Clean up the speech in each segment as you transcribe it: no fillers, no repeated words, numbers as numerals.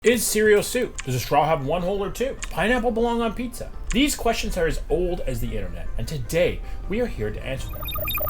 Is cereal soup? Does a straw have one hole or two? Pineapple belong on pizza? These questions are as old as the internet, and today we are here to answer them.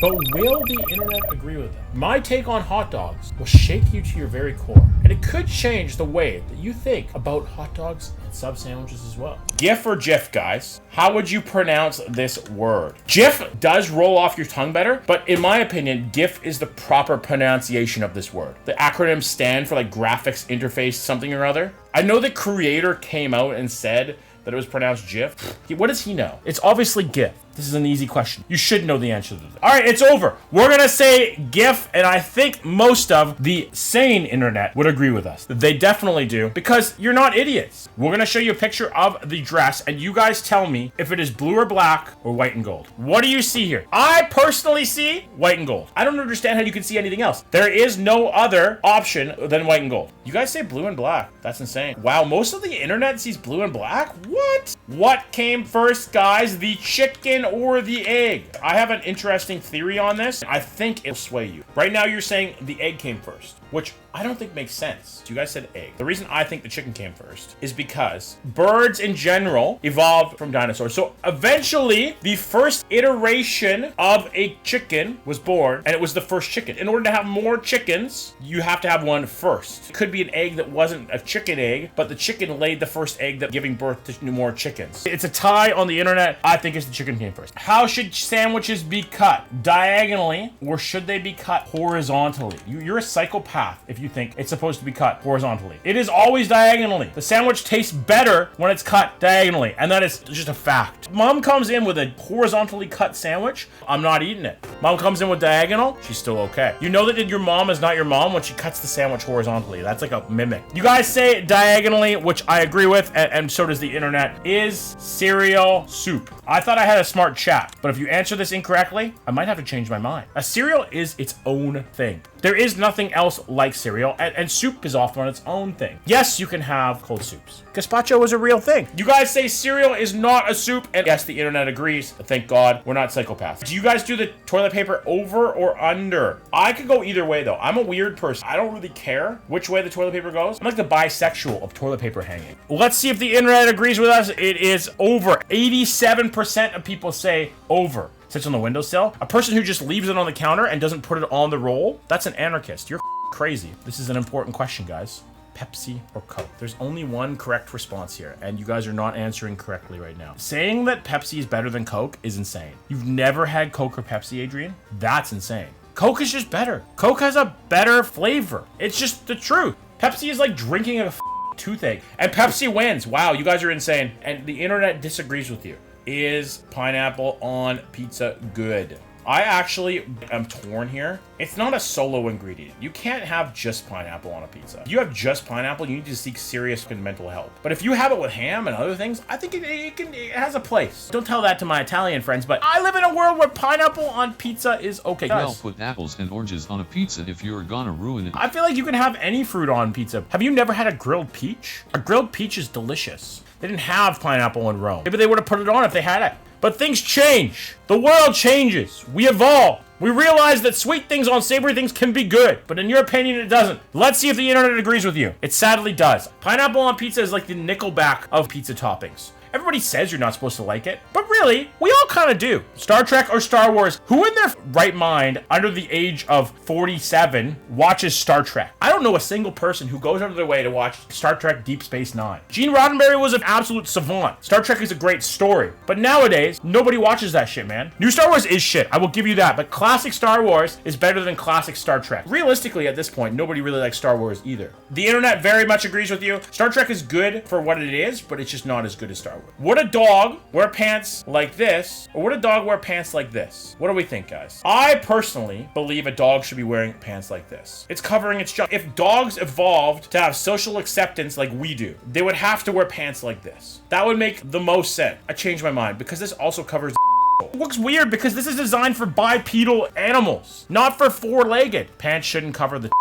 But will the internet agree with them? My take on hot dogs will shake you to your very core, and it could change the way that you think about hot dogs and sub sandwiches as well. GIF or GIF, guys? How would you pronounce this word? GIF does roll off your tongue better, but in my opinion, GIF is the proper pronunciation of this word. The acronyms stand for like graphics interface something or other. I know the creator came out and said that it was pronounced GIF. What does he know? It's obviously GIF. This is an easy question. You should know the answer to this. All right, it's over. We're gonna say GIF, and I think most of the sane internet would agree with us. They definitely do, because you're not idiots. We're gonna show you a picture of the dress, and you guys tell me if it is blue or black or white and gold. What do you see here? I personally see white and gold. I don't understand how you can see anything else. There is no other option than white and gold. You guys say blue and black. That's insane. Wow, most of the internet sees blue and black? What? What came first, guys? The chicken or the egg? I have an interesting theory on this. I think it'll sway you. Right now you're saying the egg came first, which I don't think makes sense. You guys said egg. The reason I think the chicken came first is because birds in general evolved from dinosaurs. So eventually the first iteration of a chicken was born, and it was the first chicken. In order to have more chickens, you have to have one first. It could be an egg that wasn't a chicken egg, but the chicken laid the first egg that giving birth to more chickens. It's a tie on the internet. I think it's the chicken came first. How should sandwiches be cut? Diagonally, or should they be cut horizontally? You're a psychopath if you think it's supposed to be cut horizontally. It is always diagonally. The sandwich tastes better when it's cut diagonally, and that is just a fact. Mom comes in with a horizontally cut sandwich, I'm not eating it. Mom comes in with diagonal, she's still okay. You know that your mom is not your mom when she cuts the sandwich horizontally. That's like a mimic. You guys say diagonally, which I agree with, and so does the internet. Is cereal soup? I thought I had a smart chat, but if you answer this incorrectly, I might have to change my mind. A cereal is its own thing. There is nothing else like cereal, and soup is often its own thing. Yes, you can have cold soups. Gazpacho is a real thing. You guys say cereal is not a soup, and yes, the internet agrees. Thank God we're not psychopaths. Do you guys do the toilet paper over or under? I could go either way, though. I'm a weird person. I don't really care which way the toilet paper goes. I'm like the bisexual of toilet paper hanging. Let's see if the internet agrees with us. It is over. 87% of people say over. Sits on the windowsill. A person who just leaves it on the counter and doesn't put it on the roll, that's an anarchist. You're crazy. This is an important question, guys. Pepsi or Coke? There's only one correct response here, and you guys are not answering correctly right now. Saying that Pepsi is better than Coke is insane. You've never had Coke or Pepsi, Adrian? That's insane. Coke is just better. Coke has a better flavor. It's just the truth. Pepsi is like drinking a toothache, and Pepsi wins. Wow, you guys are insane, and the internet disagrees with you. Is pineapple on pizza good? I actually am torn here. It's not a solo ingredient. You can't have just pineapple on a pizza. If you have just pineapple, you need to seek serious mental help. But if you have it with ham and other things, I think it has a place. Don't tell that to my Italian friends, but I live in a world where pineapple on pizza is okay. Well, put apples and oranges on a pizza if you're gonna ruin it. I feel like you can have any fruit on pizza. Have you never had a grilled peach? A grilled peach is delicious. They didn't have pineapple in Rome. Maybe they would have put it on if they had it. But things change. The world changes. We evolve. We realize that sweet things on savory things can be good, but in your opinion, it doesn't. Let's see if the internet agrees with you. It sadly does. Pineapple on pizza is like the Nickelback of pizza toppings. Everybody says you're not supposed to like it, but really, we all kind of do. Star Trek or Star Wars, who in their right mind, under the age of 47, watches Star Trek? I don't know a single person who goes out of their way to watch Star Trek Deep Space Nine. Gene Roddenberry was an absolute savant. Star Trek is a great story, but nowadays, nobody watches that shit, man. New Star Wars is shit, I will give you that, but classic Star Wars is better than classic Star Trek. Realistically, at this point, nobody really likes Star Wars either. The internet very much agrees with you. Star Trek is good for what it is, but it's just not as good as Star Wars. Would a dog wear pants like this, or would a dog wear pants like this? What do we think, guys? I personally believe a dog should be wearing pants like this. It's covering its junk. If dogs evolved to have social acceptance like we do, they would have to wear pants like this. That would make the most sense. I changed my mind because this also covers It looks weird because this is designed for bipedal animals, not for four-legged. Pants shouldn't cover the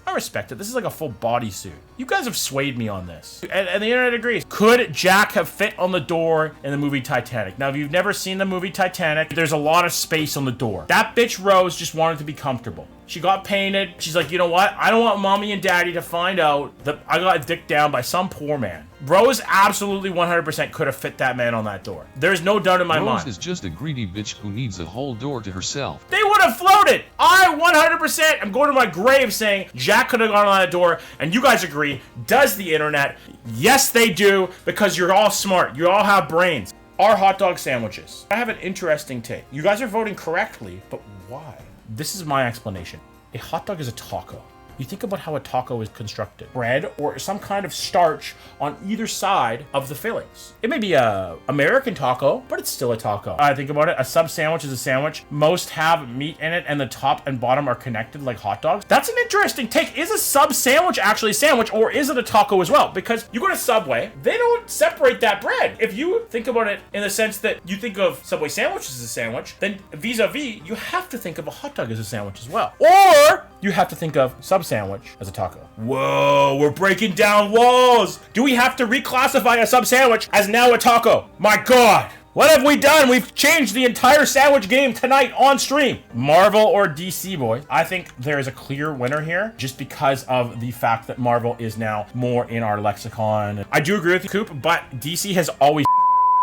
I respect it. This is like a full bodysuit. You guys have swayed me on this. And the internet agrees. Could Jack have fit on the door in the movie Titanic? Now, if you've never seen the movie Titanic, there's a lot of space on the door. That bitch Rose just wanted to be comfortable. She got painted. She's like, you know what? I don't want mommy and daddy to find out that I got dicked down by some poor man. Rose absolutely 100% could have fit that man on that door. There's no doubt in my mind. Rose is just a greedy bitch who needs a whole door to herself. They would have floated. I 100% am going to my grave saying Jack could have gone on that door, and you guys agree. Does the internet? Yes, they do, because you're all smart. You all have brains. Are hot dog sandwiches? I have an interesting take. You guys are voting correctly, but why? This is my explanation. A hot dog is a taco. You think about how a taco is constructed. Bread or some kind of starch on either side of the fillings. It may be a American taco, but it's still a taco. I think about it, a sub sandwich is a sandwich. Most have meat in it and the top and bottom are connected like hot dogs. That's an interesting take. Is a sub sandwich actually a sandwich, or is it a taco as well? Because you go to Subway, they don't separate that bread. If you think about it in the sense that you think of Subway sandwiches as a sandwich, then vis-a-vis, you have to think of a hot dog as a sandwich as well. Or you have to think of sub sandwich as a taco. Whoa, we're breaking down walls. Do we have to reclassify a sub sandwich as now a taco? My God. What have we done? We've changed the entire sandwich game tonight on stream. Marvel or DC, boys? I think there is a clear winner here just because of the fact that Marvel is now more in our lexicon. I do agree with you, Coop, but DC has always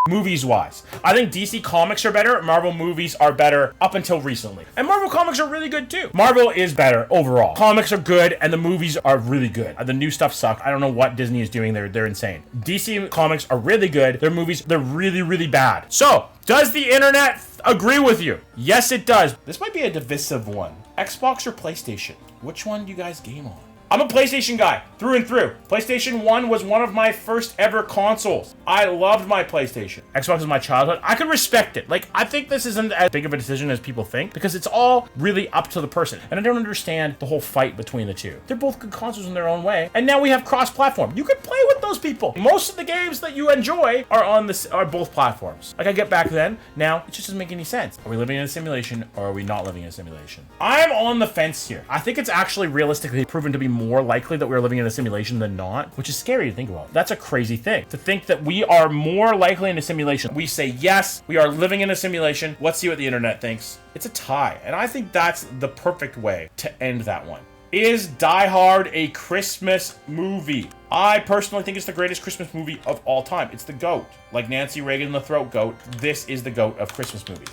movies wise. I think DC comics are better. Marvel movies are better up until recently. And Marvel comics are really good too. Marvel is better overall. Comics are good and the movies are really good. The new stuff sucks. I don't know what Disney is doing. They're insane. DC comics are really good. Their movies, they're really, really bad. So, does the internet agree with you? Yes, it does. This might be a divisive one. Xbox or PlayStation? Which one do you guys game on? I'm a PlayStation guy, through and through. PlayStation 1 was one of my first ever consoles. I loved my PlayStation. Xbox was my childhood. I can respect it. Like, I think this isn't as big of a decision as people think, because it's all really up to the person. And I don't understand the whole fight between the two. They're both good consoles in their own way. And now we have cross-platform. You can play with those people. Most of the games that you enjoy are both platforms. Like, I get back then. Now, it just doesn't make any sense. Are we living in a simulation, or are we not living in a simulation? I'm on the fence here. I think it's actually realistically proven to be more likely that we're living in a simulation than not, which is scary to think about. That's a crazy thing, to think that we are more likely in a simulation. We say, yes, we are living in a simulation. Let's see what the internet thinks. It's a tie, and I think that's the perfect way to end that one. Is Die Hard a Christmas movie? I personally think it's the greatest Christmas movie of all time. It's the GOAT. Like Nancy Reagan, the throat goat, this is the GOAT of Christmas movies.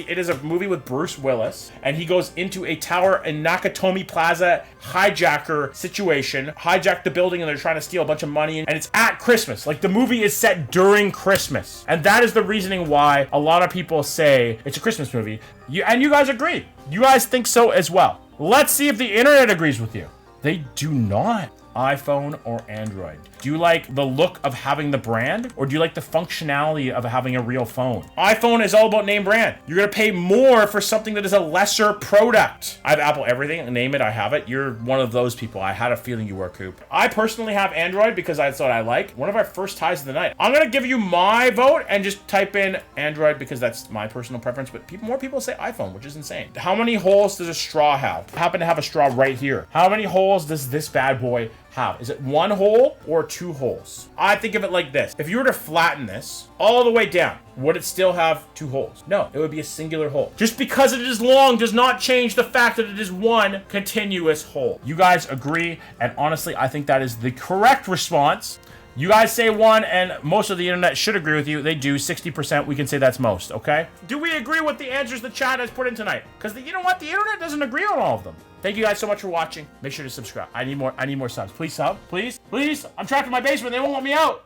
It is a movie with Bruce Willis, and he goes into a tower in Nakatomi Plaza hijacker situation, hijack the building, and they're trying to steal a bunch of money, and it's at Christmas. Like, the movie is set during Christmas. And that is the reasoning why a lot of people say it's a Christmas movie. And you guys agree. You guys think so as well. Let's see if the internet agrees with you. They do not. iPhone or Android? Do you like the look of having the brand, or do you like the functionality of having a real phone? iPhone is all about name brand. You're gonna pay more for something that is a lesser product. I have Apple everything, name it, I have it. You're one of those people. I had a feeling you were, Coop. I personally have Android because that's what I like. One of our first ties of the night. I'm gonna give you my vote and just type in Android because that's my personal preference, but more people say iPhone, which is insane. How many holes does a straw have? I happen to have a straw right here. How many holes does this bad boy have? Is it one hole or two holes? I think of it like this. If you were to flatten this all the way down, would it still have two holes? No, it would be a singular hole. Just because it is long does not change the fact that it is one continuous hole. You guys agree, and honestly, I think that is the correct response. You guys say one, and most of the internet should agree with you. They do. 60%, we can say that's most, okay? Do we agree with the answers the chat has put in tonight? Because you know what? The internet doesn't agree on all of them. Thank you guys so much for watching. Make sure to subscribe. I need more subs. Please sub. Please. Please. I'm trapped in my basement. They won't let me out.